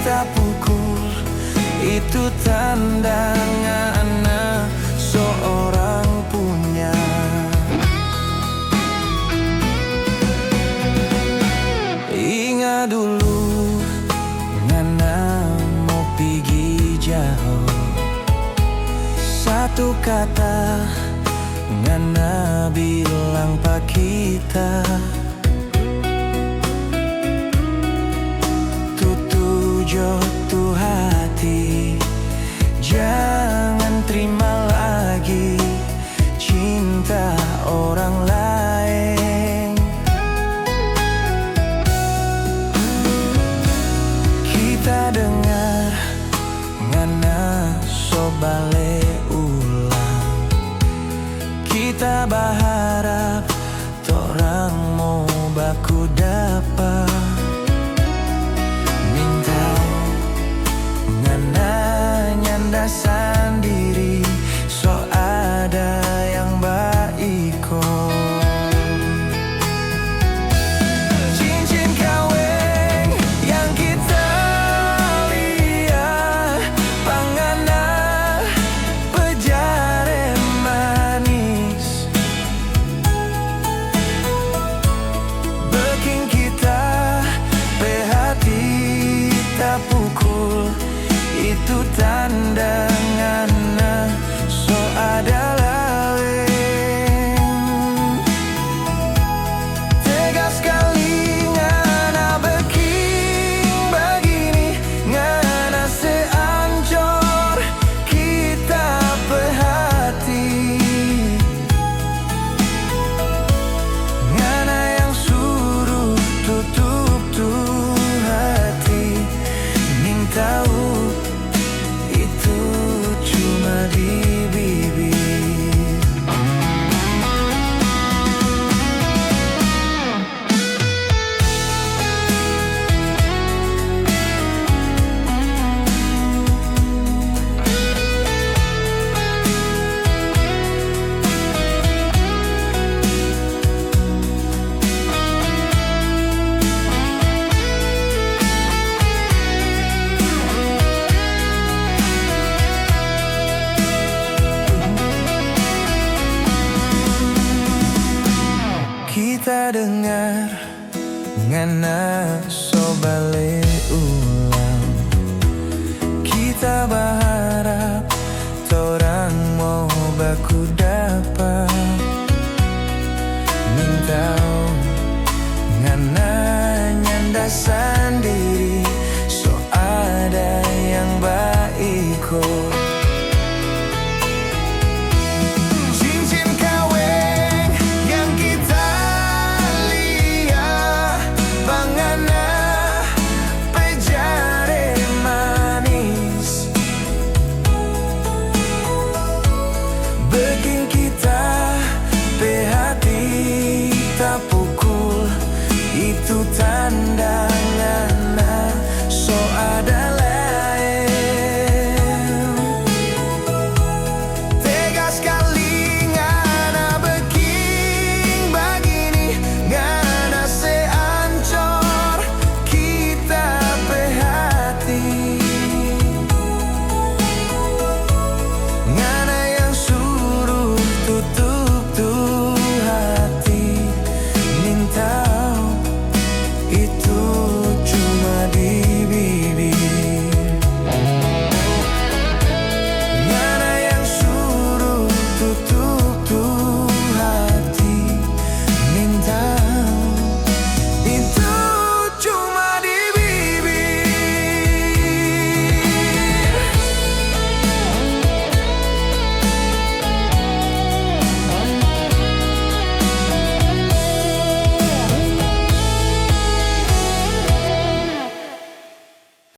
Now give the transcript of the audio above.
tak pukul, itu tanda ngana seorang punya. Ingat dulu ngana mau pergi jauh, satu kata ngana bilang pak kita, tuh hati, jangan terima lagi cinta orang lain. Kita dengar ngana sobale ulang, kita berharap torang mau baku dapat. Sendiri so ada yang baik kok. Cincin kawin yang kita lihat, pangana pejare manis, bikin kita hati tak pukul, itu tanda ngana so ada lain. Tegas sekali ngana bikin begini, ngana seancur kita perhati, ngana yang suruh tutup tuh hati. Ning tahu di bibir. Kita dengar ngana